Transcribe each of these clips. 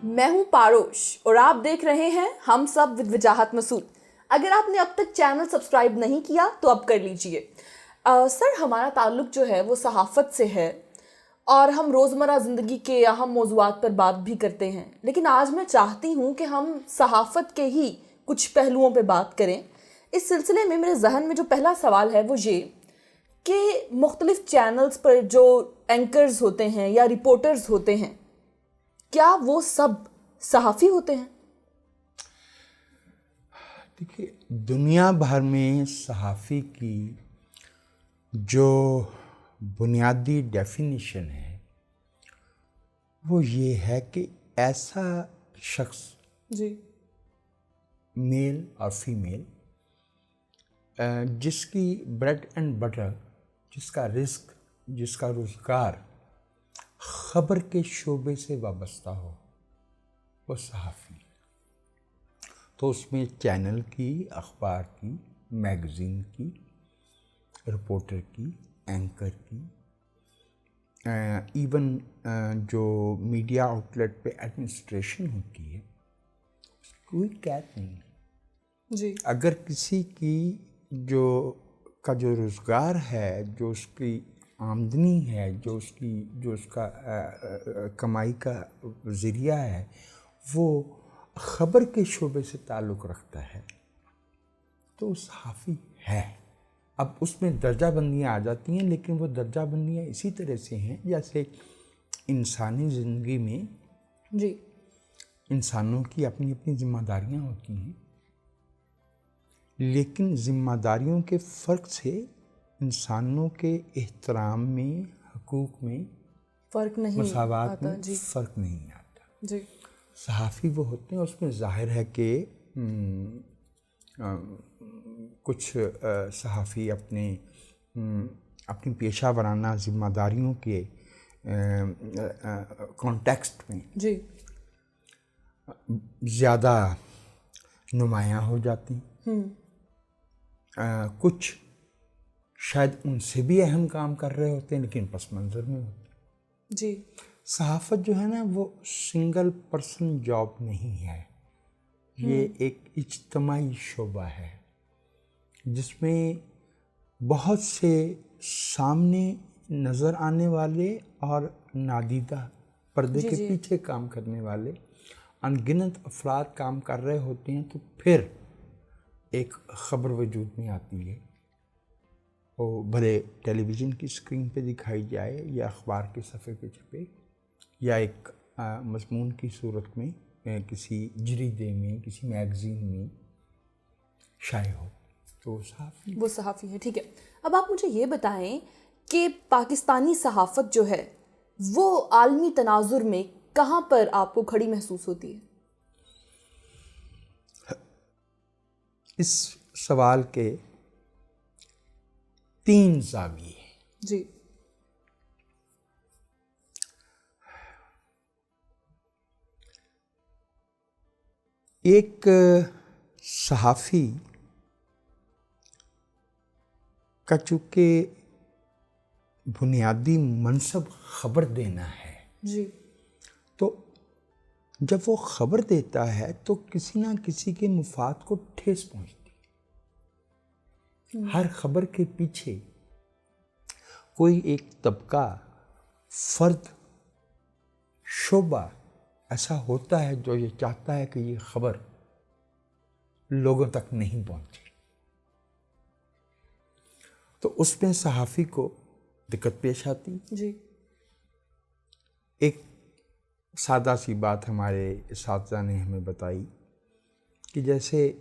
میں ہوں پاروش اور آپ دیکھ رہے ہیں ہم سب ود وجاہت مسعود۔ اگر آپ نے اب تک چینل سبسکرائب نہیں کیا تو اب کر لیجئے۔ سر، ہمارا تعلق جو ہے وہ صحافت سے ہے اور ہم روزمرہ زندگی کے اہم موضوعات پر بات بھی کرتے ہیں، لیکن آج میں چاہتی ہوں کہ ہم صحافت کے ہی کچھ پہلوؤں پہ بات کریں۔ اس سلسلے میں میرے ذہن میں جو پہلا سوال ہے وہ یہ کہ مختلف چینلز پر جو اینکرز ہوتے ہیں یا رپورٹرز ہوتے ہیں، کیا وہ سب صحافی ہوتے ہیں؟ دیکھیے، دنیا بھر میں صحافی کی جو بنیادی ڈیفینیشن ہے وہ یہ ہے کہ ایسا شخص جی، میل اور فیمیل جس کی بریڈ اینڈ بٹر، جس کا رزق، جس کا روزگار خبر کے شعبے سے وابستہ ہو، وہ صحافی۔ تو اس میں چینل کی، اخبار کی، میگزین کی، رپورٹر کی، اینکر کی، ایون جو میڈیا آؤٹلیٹ پہ ایڈمنسٹریشن ہوتی ہے، کوئی قید نہیں ہے۔ جی، اگر کسی کی جو روزگار ہے، جو اس کی آمدنی ہے، جو اس کا کمائی کا ذریعہ ہے، وہ خبر کے شعبے سے تعلق رکھتا ہے تو وہ صحافی ہے۔ اب اس میں درجہ بندیاں آ جاتی ہیں، لیکن وہ درجہ بندیاں اسی طرح سے ہیں جیسے انسانی زندگی میں جی، انسانوں کی اپنی اپنی ذمہ داریاں ہوتی ہیں، لیکن ذمہ داریوں کے فرق سے انسانوں کے احترام میں، حقوق میں، فرق نہیں مساوات میں جی، فرق نہیں آتا۔ جی، صحافی وہ ہوتے ہیں، اس میں ظاہر ہے کہ کچھ صحافی اپنی پیشہ ورانہ ذمہ داریوں کے کانٹیکسٹ میں جی، زیادہ نمایاں ہو جاتی ہیں۔ کچھ شاید ان سے بھی اہم کام کر رہے ہوتے ہیں لیکن پس منظر میں ہوتے ہیں۔ جی، صحافت جو ہے نا وہ سنگل پرسن جاب نہیں ہے، یہ ایک اجتماعی شعبہ ہے جس میں بہت سے سامنے نظر آنے والے اور نادیدہ پردے کے پیچھے کام کرنے والے ان گنت افراد کام کر رہے ہوتے ہیں، تو پھر ایک خبر وجود میں آتی ہے، وہ بھلے ٹیلی ویژن کی اسکرین پہ دکھائی جائے یا اخبار کے صفحے پہ چھپے یا ایک مضمون کی صورت میں کسی جریدے میں، کسی میگزین میں شائع ہو، تو وہ صحافی ہے۔ ٹھیک ہے، اب آپ مجھے یہ بتائیں کہ پاکستانی صحافت جو ہے وہ عالمی تناظر میں کہاں پر آپ کو کھڑی محسوس ہوتی ہے؟ اس سوال کے 3 زاویے ہیں۔ جی، ایک صحافی کا چونکہ بنیادی منصب خبر دینا ہے، جی، تو جب وہ خبر دیتا ہے تو کسی نہ کسی کے مفاد کو ٹھیس پہنچتی ہے۔ ہر خبر کے پیچھے کوئی ایک طبقہ، فرد، شعبہ ایسا ہوتا ہے جو یہ چاہتا ہے کہ یہ خبر لوگوں تک نہیں پہنچے، تو اس میں صحافی کو دقت پیش آتی۔ جی، ایک سادہ سی بات ہمارے اساتذہ نے ہمیں بتائی کہ جیسے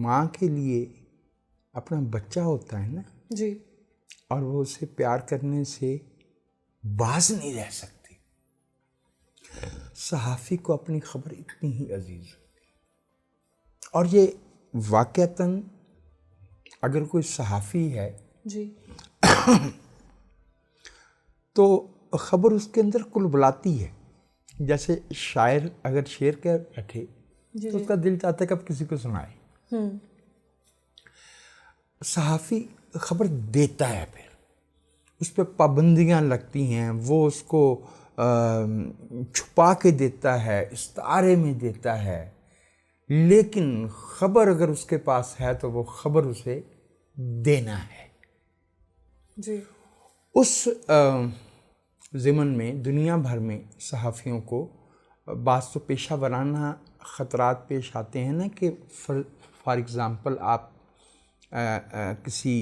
ماں کے لیے اپنا بچہ ہوتا ہے نا، جی، اور وہ اسے پیار کرنے سے باز نہیں رہ سکتی، صحافی کو اپنی خبر اتنی ہی عزیز ہوتی، اور یہ واقعتاً اگر کوئی صحافی ہے جی، تو خبر اس کے اندر کل بلاتی ہے۔ جیسے شاعر اگر شعر کہہ بیٹھے تو اس کا دل چاہتا ہے کہ اب کسی کو سنائے، صحافی خبر دیتا ہے، پھر اس پہ پابندیاں لگتی ہیں، وہ اس کو چھپا کے دیتا ہے، استعارے میں دیتا ہے، لیکن خبر اگر اس کے پاس ہے تو وہ خبر اسے دینا ہے۔ جی اس ضمن میں دنیا بھر میں صحافیوں کو بعض تو پیشہ ورانہ خطرات پیش آتے ہیں نا، کہ فار ایگزامپل آپ کسی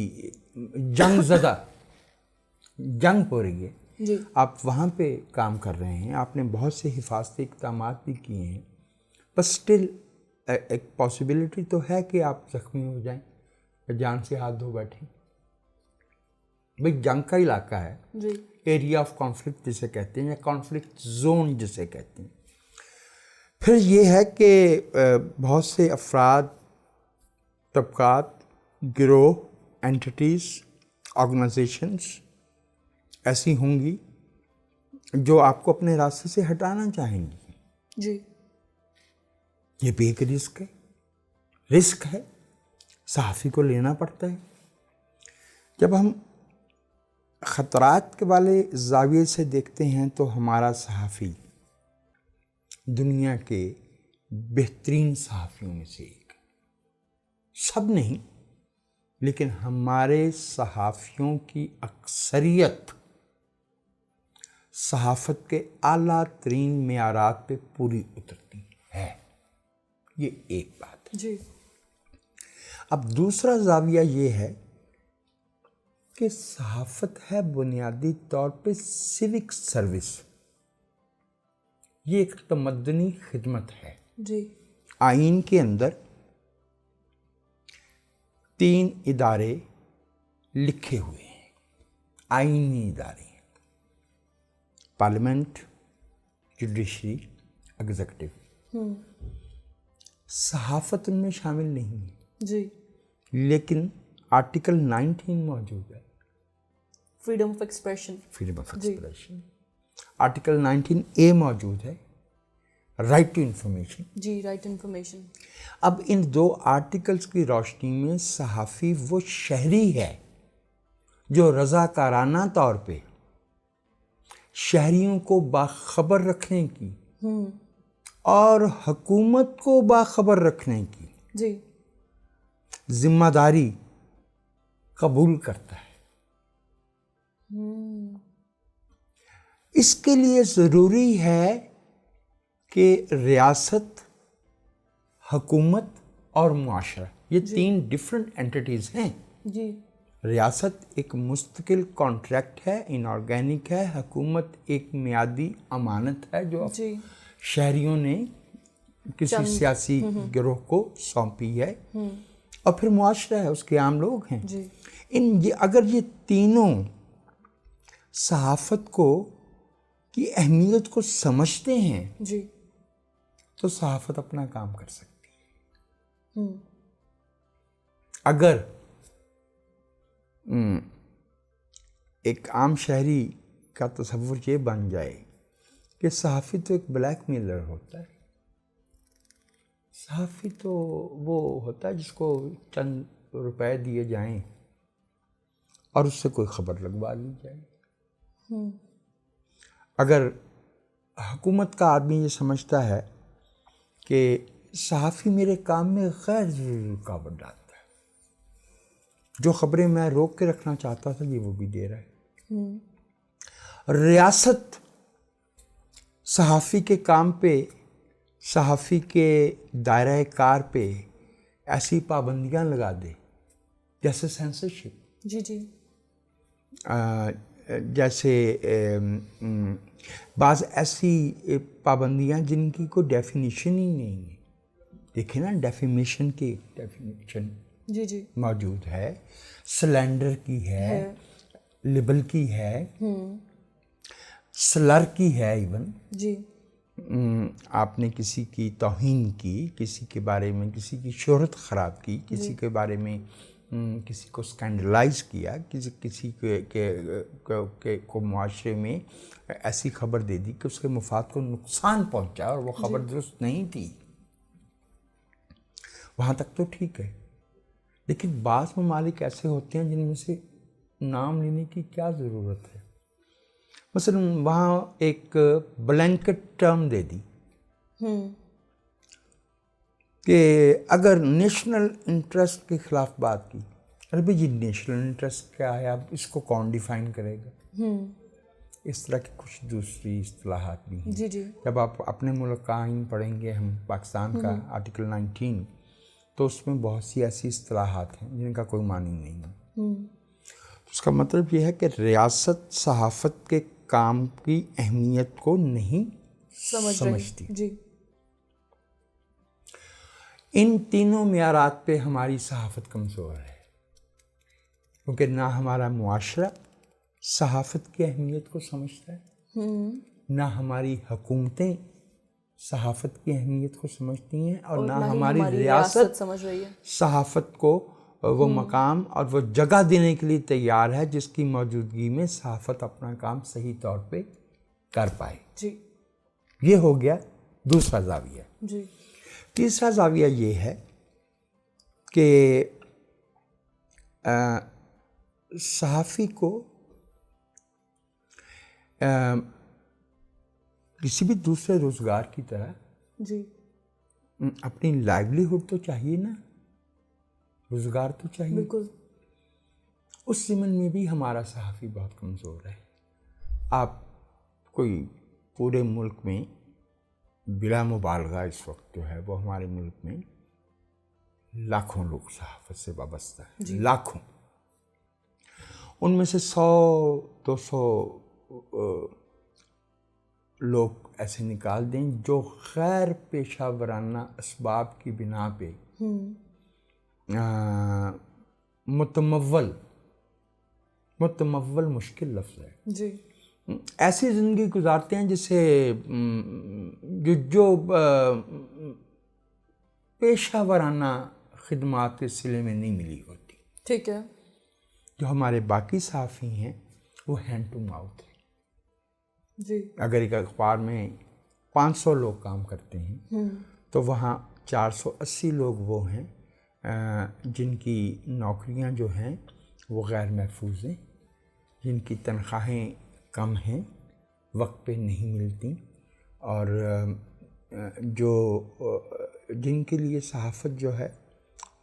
جنگ زدہ جنگ ہو رہی ہے، جی آپ وہاں پہ کام کر رہے ہیں، آپ نے بہت سے حفاظتی اقدامات بھی کیے ہیں، بس اسٹل ایک پاسبلٹی تو ہے کہ آپ زخمی ہو جائیں یا جان سے ہاتھ دھو بیٹھیں۔ بھئی جنگ کا علاقہ ہے، جی ایریا آف کانفلکٹ جسے کہتے ہیں، یا کانفلکٹ زون جسے کہتے ہیں۔ پھر یہ ہے کہ بہت سے افراد، طبقات، گروہ، اینٹیٹیز، آرگنائزیشنز ایسی ہوں گی جو آپ کو اپنے راستے سے ہٹانا چاہیں گی۔ جی یہ بھی ایک رسک ہے، صحافی کو لینا پڑتا ہے۔ جب ہم خطرات کے والے زاویے سے دیکھتے ہیں تو ہمارا صحافی دنیا کے بہترین صحافیوں میں سے ایک، سب نہیں لیکن ہمارے صحافیوں کی اکثریت صحافت کے اعلیٰ ترین معیارات پہ پوری اترتی ہے۔ یہ ایک بات ہے۔ جی اب دوسرا زاویہ یہ ہے کہ صحافت ہے بنیادی طور پہ سیوک سروس، یہ ایک تمدنی خدمت ہے۔ جی آئین کے اندر 3 ادارے لکھے ہوئے ہیں، آئینی ادارے ہیں، پارلیمنٹ، جوڈیشری، ایگزیکٹو۔ صحافت ان میں شامل نہیں ہے، جی لیکن آرٹیکل 19 موجود ہے، freedom of expression. Freedom of expression. Article 19A موجود ہے، رائٹ ٹو انفارمیشن۔ جی رائٹ انفارمیشن۔ اب ان 2 آرٹیکلز کی روشنی میں صحافی وہ شہری ہے جو رضاکارانہ طور پہ شہریوں کو باخبر رکھنے کی اور حکومت کو باخبر رکھنے کی جی ذمہ داری قبول کرتا ہے۔ اس کے لیے ضروری ہے کہ ریاست، حکومت اور معاشرہ، یہ 3 ڈفرنٹ اینٹیٹیز ہیں۔ جی ریاست ایک مستقل کانٹریکٹ ہے، انارگینک ہے، حکومت ایک میعادی امانت ہے جو جی شہریوں نے کسی سیاسی گروہ کو سونپی ہے، اور پھر معاشرہ ہے، اس کے عام لوگ ہیں۔ جی اگر یہ تینوں صحافت کی اہمیت کو سمجھتے ہیں جی تو صحافت اپنا کام کر سکتی ہے۔ اگر ایک عام شہری کا تصور یہ بن جائے کہ صحافی تو ایک بلیک میلر ہوتا ہے، صحافی تو وہ ہوتا ہے جس کو چند روپے دیے جائیں اور اس سے کوئی خبر لگوا لی جائے۔ اگر حکومت کا آدمی یہ سمجھتا ہے کہ صحافی میرے کام میں غیر ضروری رکاوٹ ڈالتا ہے، جو خبریں میں روک کے رکھنا چاہتا تھا یہ وہ بھی دے رہا ہے۔ ریاست صحافی کے کام پہ، صحافی کے دائرہ کار پہ ایسی پابندیاں لگا دے جیسے سینسرشپ، جی جی جیسے بعض ایسی پابندیاں جن کی کوئی ڈیفینیشن ہی نہیں ہے۔ دیکھیں نا، ڈیفیمیشن کی ڈیفینیشن جی جی موجود ہے، سلینڈر کی ہے، لبل کی ہے، سلر کی ہے، ایون جی آپ نے کسی کی توہین کی، کسی کے بارے میں کسی کی شہرت خراب کی، کسی کے بارے میں کسی کو اسکینڈلائز کیا، کسی کو معاشرے میں ایسی خبر دے دی کہ اس کے مفاد کو نقصان پہنچا اور وہ خبر درست نہیں تھی، وہاں تک تو ٹھیک ہے۔ لیکن بعض ممالک ایسے ہوتے ہیں جن میں سے نام لینے کی کیا ضرورت ہے، مثلاً وہاں ایک بلینکٹ ٹرم دے دی کہ اگر نیشنل انٹرسٹ کے خلاف بات کی، ارے بھائی جی نیشنل انٹرسٹ کیا ہے، اب اس کو کون ڈیفائن کرے گا؟ اس طرح کی کچھ دوسری اصطلاحات بھی ہیں۔ جی جی جب آپ اپنے ملک کا آئین پڑھیں گے ہم پاکستان کا آرٹیکل 19 تو اس میں بہت سی ایسی اصطلاحات ہیں جن کا کوئی معنی نہیں ہے۔ اس کا مطلب یہ ہے کہ ریاست صحافت کے کام کی اہمیت کو نہیں سمجھتی۔ جی ان تینوں معیارات پہ ہماری صحافت کمزور ہے، کیونکہ نہ ہمارا معاشرہ صحافت کی اہمیت کو سمجھتا ہے، نہ ہماری حکومتیں صحافت کی اہمیت کو سمجھتی ہیں، اور نہ ہماری ریاست سمجھ رہی ہے صحافت کو وہ مقام اور وہ جگہ دینے کے لیے تیار ہے جس کی موجودگی میں صحافت اپنا کام صحیح طور پہ کر پائے۔ جی یہ ہو گیا دوسرا زاویہ۔ جی تیسرا زاویہ یہ ہے کہ صحافی کو کسی بھی دوسرے روزگار کی طرح جی اپنی لائیولیہڈ تو چاہیے نا، روزگار تو چاہیے۔ بالکل اس ضمن میں بھی ہمارا صحافی بہت کمزور ہے۔ آپ کوئی پورے ملک میں بلا مبالغہ اس وقت جو ہے وہ ہمارے ملک میں لاکھوں لوگ صحافت سے وابستہ ہیں، لاکھوں۔ ان میں سے 100-200 لوگ ایسے نکال دیں جو غیر پیشہ ورانہ اسباب کی بنا پہ متمول مشکل لفظ ہے، جی ایسی زندگی گزارتے ہیں جسے جو پیشہ ورانہ خدمات کے سلے میں نہیں ملی ہوتی۔ ٹھیک ہے۔ جو ہمارے باقی صحافی ہیں وہ ہینڈ ٹو ماؤتھ ہیں۔ جی اگر ایک اخبار میں 500 لوگ کام کرتے ہیں تو وہاں 480 لوگ وہ ہیں جن کی نوکریاں جو ہیں وہ غیر محفوظ ہیں، جن کی تنخواہیں کم ہیں، وقت پہ نہیں ملتی، اور جن کے لیے صحافت جو ہے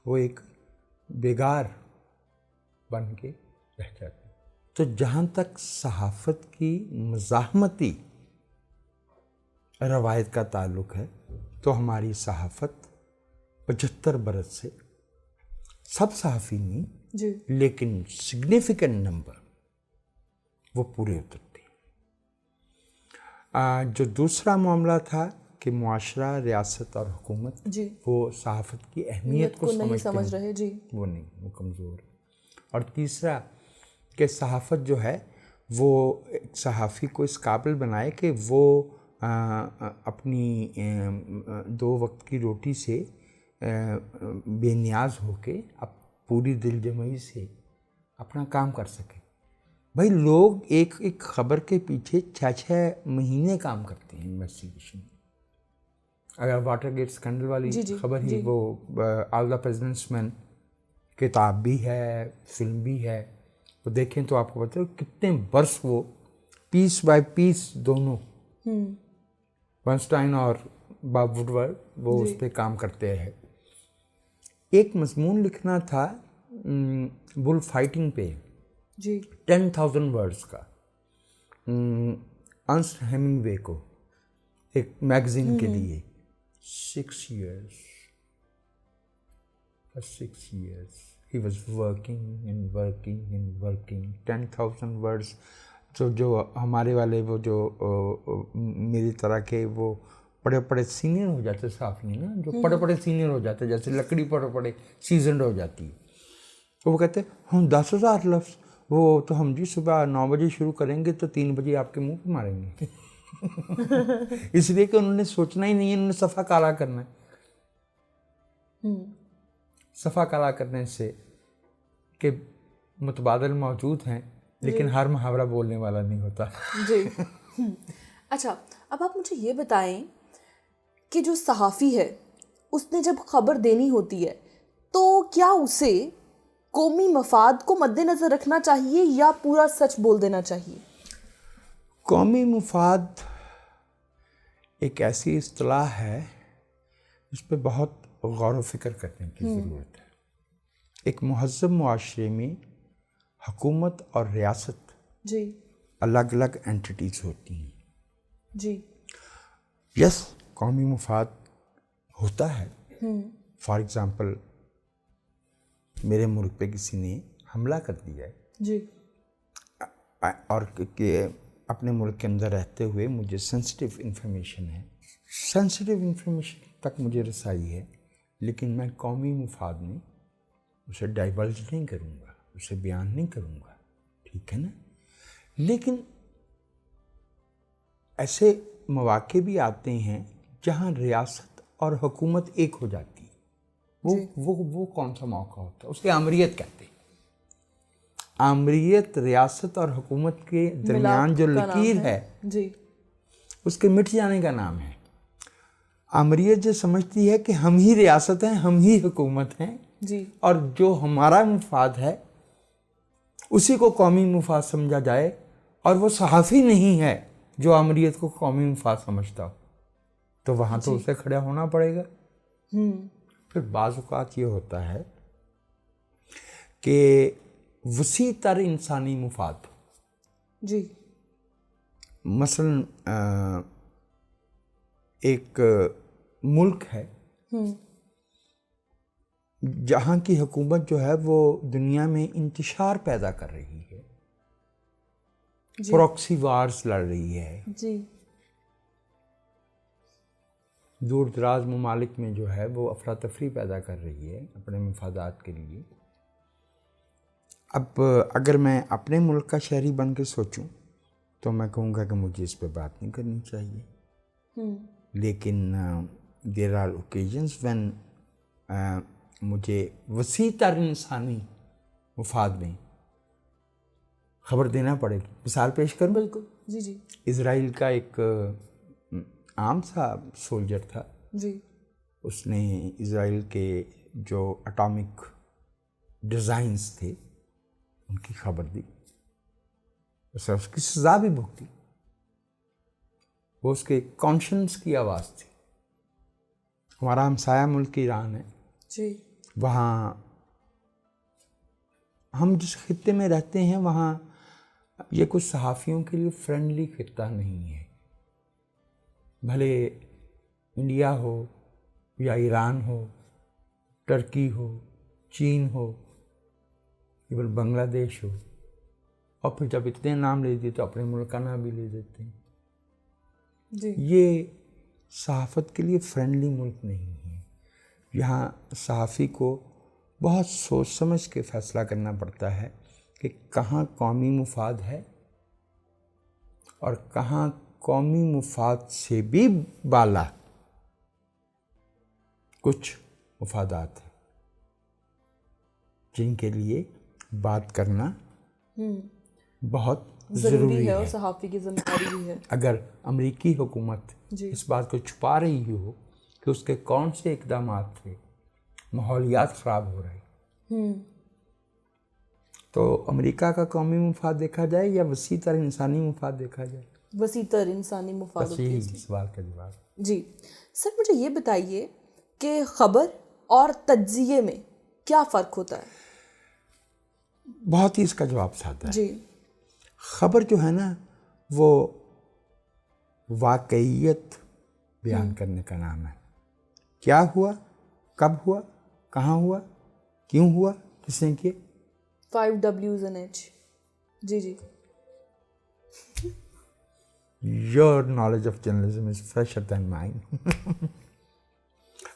وہ ایک بیگار بن کے رہ جاتی۔ تو جہاں تک صحافت کی مزاحمتی روایت کا تعلق ہے تو ہماری صحافت 75 برس سے، سب صحافی نہیں جی لیکن سگنیفیکنٹ نمبر وہ پورے اترتے ہیں۔ جو دوسرا معاملہ تھا کہ معاشرہ، ریاست اور حکومت جی وہ صحافت کی اہمیت کو نہیں سمجھتے سمجھ ہیں، رہے۔ جی وہ نہیں، وہ کمزور ہے۔ اور تیسرا کہ صحافت جو ہے وہ ایک صحافی کو اس قابل بنائے کہ وہ اپنی 2 وقت کی روٹی سے بے نیاز ہو کے اب پوری دل جمعی سے اپنا کام کر سکے۔ بھائی لوگ ایک خبر کے پیچھے 6 مہینے کام کرتے ہیں انویسٹیگیشن۔ اگر واٹر گیٹ اسکینڈل والی خبر ہی وہ آل دا پریزیڈنٹس مین کتاب بھی ہے، فلم بھی ہے، وہ دیکھیں تو آپ کو پتہ ہے کتنے برس وہ پیس بائی پیس دونوں ونسٹائن اور باب وڈورڈ وہ اس پہ کام کرتے ہیں۔ ایک مضمون لکھنا تھا بل فائٹنگ پہ جی 10,000 ورڈز کا، ارنسٹ ہیمنگوے کو ایک میگزین کے لیے 6 years he was working and working and working 10,000 words۔ جو ہمارے والے وہ جو میری طرح کے وہ پڑے سینئر ہو جاتے صحافی ہیں نا، جو پڑے سینئر ہو جاتے، جیسے لکڑی پڑے سیزنڈ ہو جاتی ہے، تو وہ کہتے ہیں ہم 10,000 لفظ، وہ تو ہم جی صبح 9 بجے شروع کریں گے تو 3 بجے آپ کے منہ پہ ماریں گے۔ اس لیے کہ انہوں نے سوچنا ہی نہیں ہے، انہوں نے صفحہ کالا کرنا ہے۔ صفحہ کالا کرنے سے کہ متبادل موجود ہیں لیکن ہر محاورہ بولنے والا نہیں ہوتا۔ جی اچھا، اب آپ مجھے یہ بتائیں کہ جو صحافی ہے اس نے جب خبر دینی ہوتی ہے تو کیا اسے قومی مفاد کو مد نظر رکھنا چاہیے یا پورا سچ بول دینا چاہیے؟ قومی مفاد ایک ایسی اصطلاح ہے جس پہ بہت غور و فکر کرنے کی ضرورت ہے. ایک مہذب معاشرے میں حکومت اور ریاست جی الگ الگ اینٹیٹیز ہوتی ہیں. جی یس قومی مفاد ہوتا ہے. فار ایگزامپل میرے ملک پہ کسی نے حملہ کر دیا ہے جی اور کہ اپنے ملک کے اندر رہتے ہوئے مجھے سینسٹیو انفارمیشن تک مجھے رسائی ہے، لیکن میں قومی مفاد میں اسے ڈائیورج نہیں کروں گا، اسے بیان نہیں کروں گا. ٹھیک ہے نا؟ لیکن ایسے مواقع بھی آتے ہیں جہاں ریاست اور حکومت ایک ہو جاتی ہے. وہ کون سا موقع ہوتا ہے؟ اس کے آمریت کہتے ہیں. آمریت ریاست اور حکومت کے درمیان جو لکیر ہے جی اس کے مٹ جانے کا نام ہے. آمریت جو سمجھتی ہے کہ ہم ہی ریاست ہیں، ہم ہی حکومت ہیں، جی اور جو ہمارا مفاد ہے اسی کو قومی مفاد سمجھا جائے، اور وہ صحافی نہیں ہے جو آمریت کو قومی مفاد سمجھتا ہو، تو وہاں تو اسے کھڑا ہونا پڑے گا. پھر بعض اوقات یہ ہوتا ہے کہ وسیع تر انسانی مفاد، جی مثلا ایک ملک ہے جہاں کی حکومت جو ہے وہ دنیا میں انتشار پیدا کر رہی ہے، پروکسی وارز لڑ رہی ہے، جی دور دراز ممالک میں جو ہے وہ افراتفری پیدا کر رہی ہے اپنے مفادات کے لیے. اب اگر میں اپنے ملک کا شہری بن کے سوچوں تو میں کہوں گا کہ مجھے اس پہ بات نہیں کرنی چاہیے. لیکن دیر آر اوکیزنس وین مجھے وسیع تر انسانی مفاد میں خبر دینا پڑے گی. مثال پیش کروں؟ بالکل. جی جی اسرائیل کا ایک عام سا سولجر تھا، جی اس نے اسرائیل کے جو اٹامک ڈیزائنز تھے ان کی خبر دی، اس کی سزا بھی بھگتی. وہ اس کے کانشنس کی آواز تھی. ہمارا ہمسایہ ملک ایران ہے، جی وہاں ہم جس خطے میں رہتے ہیں وہاں یہ کچھ صحافیوں کے لیے فرینڈلی خطہ نہیں ہے. بھلے انڈیا ہو یا ایران ہو، ترکی ہو، چین ہو، ایون بنگلہ دیش ہو، اور پھر جب اتنے نام لے دیتے تو اپنے ملک کا نام بھی لے دیتے ہیں. جی یہ صحافت کے لیے فرینڈلی ملک نہیں ہے. یہاں صحافی کو بہت سوچ سمجھ کے فیصلہ کرنا پڑتا ہے کہ کہاں قومی مفاد ہے اور کہاں قومی مفاد سے بھی بالا کچھ مفادات ہیں جن کے لیے بات کرنا بہت ضروری ہے اور صحافی کی ذمہ داری بھی ہے. اگر امریکی حکومت اس بات کو چھپا رہی ہو کہ اس کے کون سے اقدامات تھے ماحولیات خراب ہو رہے، تو امریکہ کا قومی مفاد دیکھا جائے یا وسیع تر انسانی مفاد دیکھا جائے؟ وسیع تر انسانی مفاد. بس یہی سوال کا جواب. جی سر مجھے یہ بتائیے کہ خبر اور تجزیے میں کیا فرق ہوتا ہے؟ بہت ہی اس کا جواب سادہ ہے. جی خبر جو ہے نا وہ واقعیت بیان کرنے کا نام ہے. کیا ہوا، کب ہوا، کہاں ہوا، کیوں ہوا، کس نے کیا. 5 W's and H. G G Your knowledge of journalism is fresher than mine.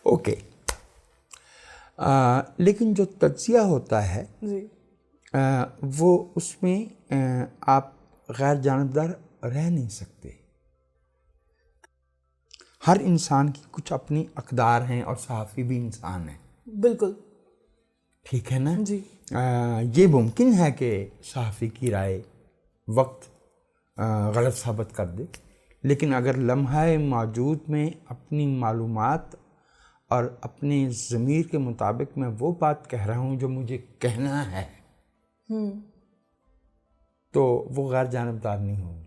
Okay. لیکن جو تجزیہ ہوتا ہے جی وہ اس میں آپ غیر جانبدار رہ نہیں سکتے. ہر انسان کی کچھ اپنی اقدار ہیں اور صحافی بھی انسان ہے. بالکل ٹھیک ہے نا؟ جی یہ ممکن ہے کہ صحافی کی رائے وقت غلط ثابت کر دے، لیکن اگر لمحہ موجود میں اپنی معلومات اور اپنے ضمیر کے مطابق میں وہ بات کہہ رہا ہوں جو مجھے کہنا ہے تو وہ غیر جانبدار نہیں ہوگی.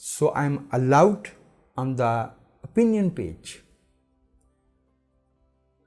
So I'm allowed on the opinion page.